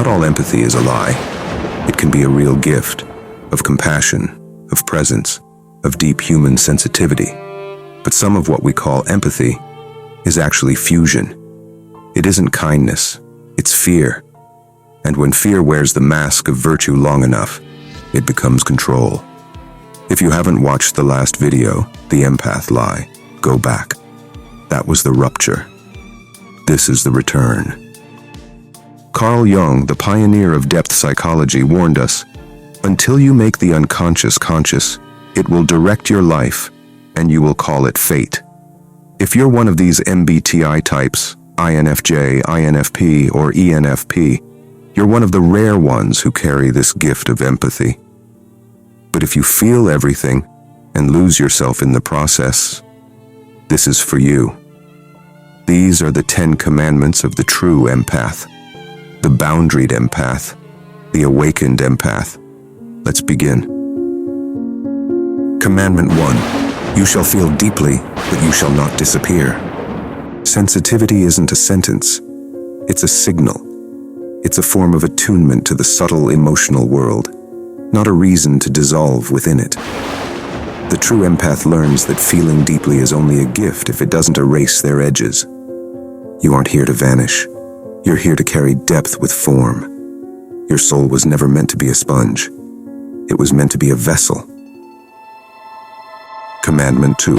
Not all empathy is a lie. It can be a real gift of compassion, of presence, of deep human sensitivity. But some of what we call empathy is actually fusion. It isn't kindness, it's fear. And when fear wears the mask of virtue long enough, it becomes control. If you haven't watched the last video, The Empath Lie, go back. That was the rupture. This is the return. Carl Jung, the pioneer of depth psychology, warned us, until you make the unconscious conscious, it will direct your life, and you will call it fate. If you're one of these MBTI types, INFJ, INFP, or ENFP, you're one of the rare ones who carry this gift of empathy. But if you feel everything and lose yourself in the process, this is for you. These are the 10 commandments of the true empath, the boundaried empath, the awakened empath. Let's begin. Commandment 1. You shall feel deeply, but you shall not disappear. Sensitivity isn't a sentence. It's a signal. It's a form of attunement to the subtle emotional world, not a reason to dissolve within it. The true empath learns that feeling deeply is only a gift if it doesn't erase their edges. You aren't here to vanish. You're here to carry depth with form. Your soul was never meant to be a sponge. It was meant to be a vessel. Commandment 2.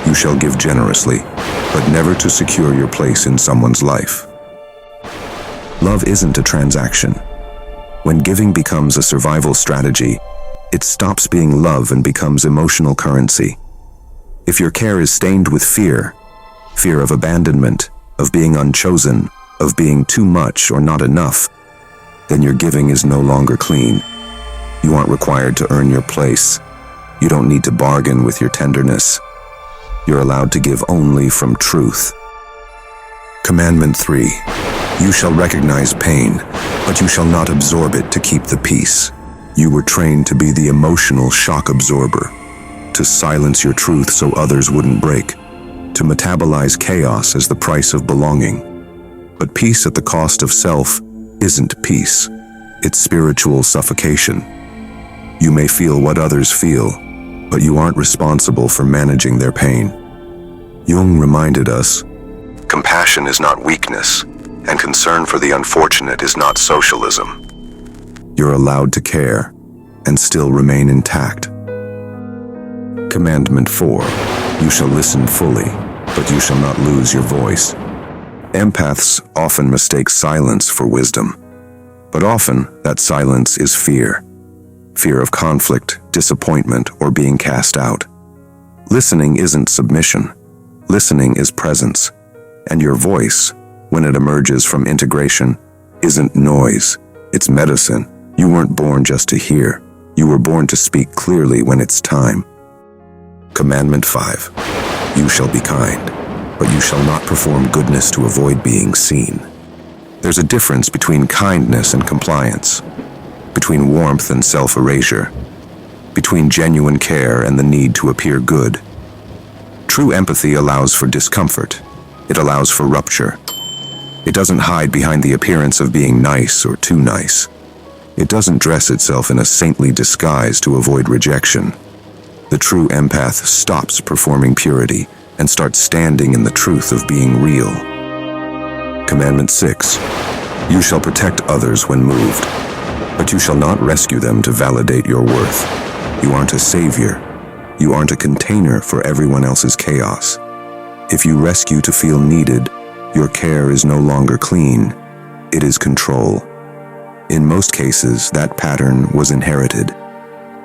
You shall give generously, but never to secure your place in someone's life. Love isn't a transaction. When giving becomes a survival strategy, it stops being love and becomes emotional currency. If your care is stained with fear of abandonment, of being unchosen, of being too much or not enough, then your giving is no longer clean. You aren't required to earn your place. You don't need to bargain with your tenderness. You're allowed to give only from truth. Commandment 3. You shall recognize pain, but you shall not absorb it to keep the peace. You were trained to be the emotional shock absorber, to silence your truth so others wouldn't break, to metabolize chaos as the price of belonging. But peace at the cost of self isn't peace. It's spiritual suffocation. You may feel what others feel, but you aren't responsible for managing their pain. Jung reminded us, compassion is not weakness, and concern for the unfortunate is not socialism. You're allowed to care and still remain intact. Commandment 4. You shall listen fully, but you shall not lose your voice. Empaths often mistake silence for wisdom, but often that silence is fear. Fear of conflict, disappointment, or being cast out. Listening isn't submission. Listening is presence. And your voice, when it emerges from integration, isn't noise. It's medicine. You weren't born just to hear. You were born to speak clearly when it's time. Commandment 5. You shall be kind, but you shall not perform goodness to avoid being seen. There's a difference between kindness and compliance, between warmth and self-erasure, between genuine care and the need to appear good. True empathy allows for discomfort. It allows for rupture. It doesn't hide behind the appearance of being nice or too nice. It doesn't dress itself in a saintly disguise to avoid rejection. The true empath stops performing purity and starts standing in the truth of being real. Commandment 6. You shall protect others when moved, but you shall not rescue them to validate your worth. You aren't a savior. You aren't a container for everyone else's chaos. If you rescue to feel needed, your care is no longer clean. It is control. In most cases, that pattern was inherited.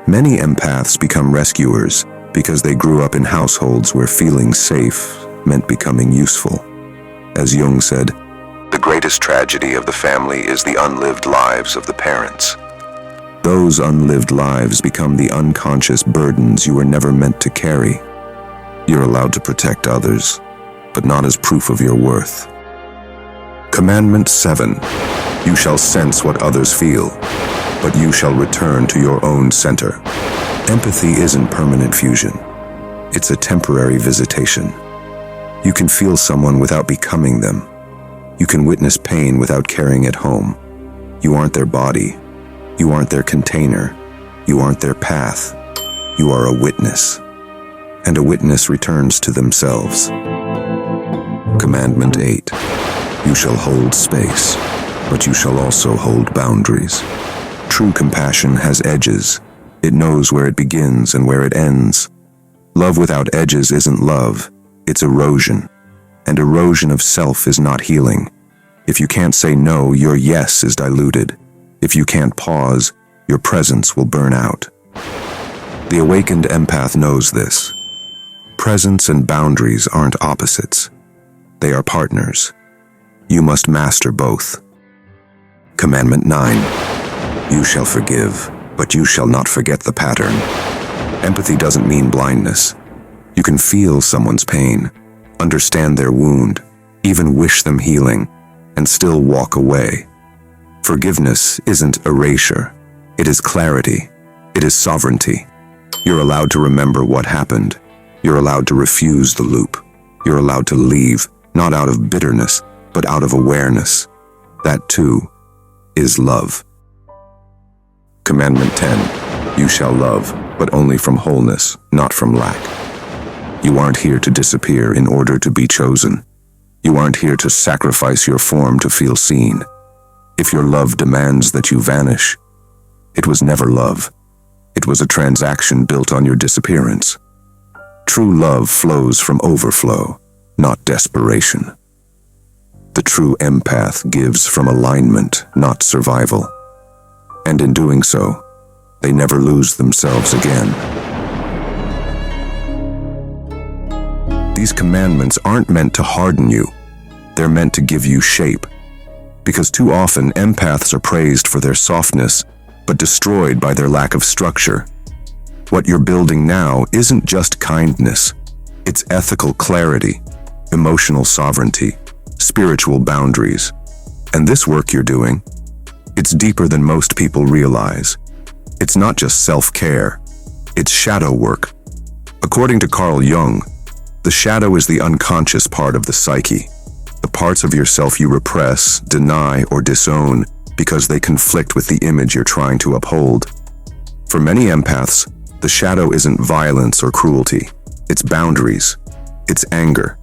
Many empaths become rescuers because they grew up in households where feeling safe meant becoming useful. As Jung said, the greatest tragedy of the family is the unlived lives of the parents. Those unlived lives become the unconscious burdens you were never meant to carry. You're allowed to protect others, but not as proof of your worth. Commandment 7. You shall sense what others feel, but you shall return to your own center. Empathy isn't permanent fusion. It's a temporary visitation. You can feel someone without becoming them. You can witness pain without carrying it home. You aren't their body. You aren't their container. You aren't their path. You are a witness. And a witness returns to themselves. Commandment 8. You shall hold space, but you shall also hold boundaries. True compassion has edges. It knows where it begins and where it ends. Love without edges isn't love. It's erosion. And erosion of self is not healing. If you can't say no, your yes is diluted. If you can't pause, your presence will burn out. The awakened empath knows this. Presence and boundaries aren't opposites. They are partners. You must master both. Commandment 9. You shall forgive, but you shall not forget the pattern. Empathy doesn't mean blindness. You can feel someone's pain, understand their wound, even wish them healing, and still walk away. Forgiveness isn't erasure. It is clarity. It is sovereignty. You're allowed to remember what happened. You're allowed to refuse the loop. You're allowed to leave, not out of bitterness, but out of awareness. That too is love. Commandment 10. You shall love, but only from wholeness, not from lack. You aren't here to disappear in order to be chosen. You aren't here to sacrifice your form to feel seen. If your love demands that you vanish, it was never love. It was a transaction built on your disappearance. True love flows from overflow, not desperation. The true empath gives from alignment, not survival. And in doing so, they never lose themselves again. These commandments aren't meant to harden you. They're meant to give you shape. Because too often, empaths are praised for their softness, but destroyed by their lack of structure. What you're building now isn't just kindness. It's ethical clarity, emotional sovereignty, spiritual boundaries. And this work you're doing, it's deeper than most people realize. It's not just self-care, it's shadow work. According to Carl Jung, the shadow is the unconscious part of the psyche, the parts of yourself you repress, deny, or disown because they conflict with the image you're trying to uphold. For many empaths, the shadow isn't violence or cruelty. It's boundaries. It's anger.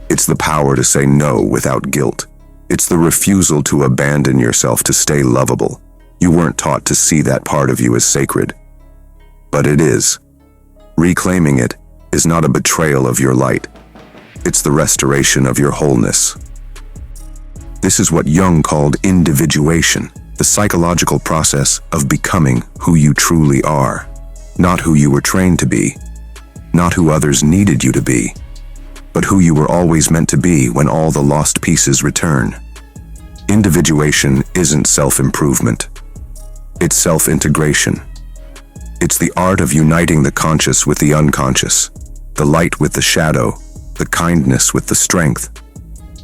It's the power to say no without guilt. It's the refusal to abandon yourself to stay lovable. You weren't taught to see that part of you as sacred. But it is. Reclaiming it is not a betrayal of your light. It's the restoration of your wholeness. This is what Jung called individuation, the psychological process of becoming who you truly are, not who you were trained to be, not who others needed you to be, but who you were always meant to be when all the lost pieces return. Individuation isn't self-improvement. It's self-integration. It's the art of uniting the conscious with the unconscious, the light with the shadow, the kindness with the strength.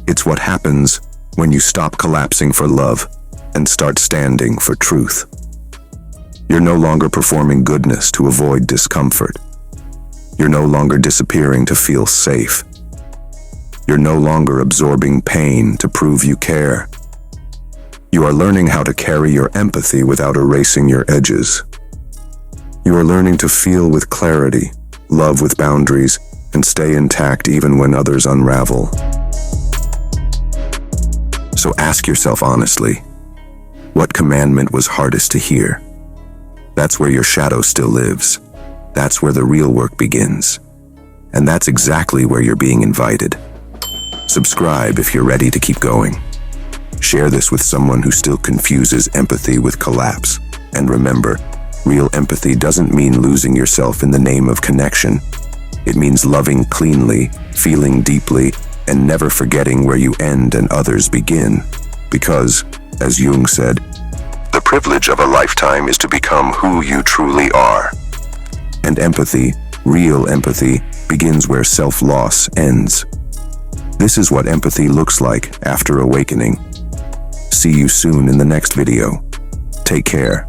It's what happens when you stop collapsing for love and start standing for truth. You're no longer performing goodness to avoid discomfort. You're no longer disappearing to feel safe. You're no longer absorbing pain to prove you care. You are learning how to carry your empathy without erasing your edges. You are learning to feel with clarity, love with boundaries, and stay intact even when others unravel. So ask yourself honestly, what commandment was hardest to hear? That's where your shadow still lives. That's where the real work begins. And that's exactly where you're being invited. Subscribe if you're ready to keep going. Share this with someone who still confuses empathy with collapse. And remember, real empathy doesn't mean losing yourself in the name of connection. It means loving cleanly, feeling deeply, and never forgetting where you end and others begin. Because, as Jung said, the privilege of a lifetime is to become who you truly are. And empathy, real empathy, begins where self-loss ends. This is what empathy looks like after awakening. See you soon in the next video. Take care.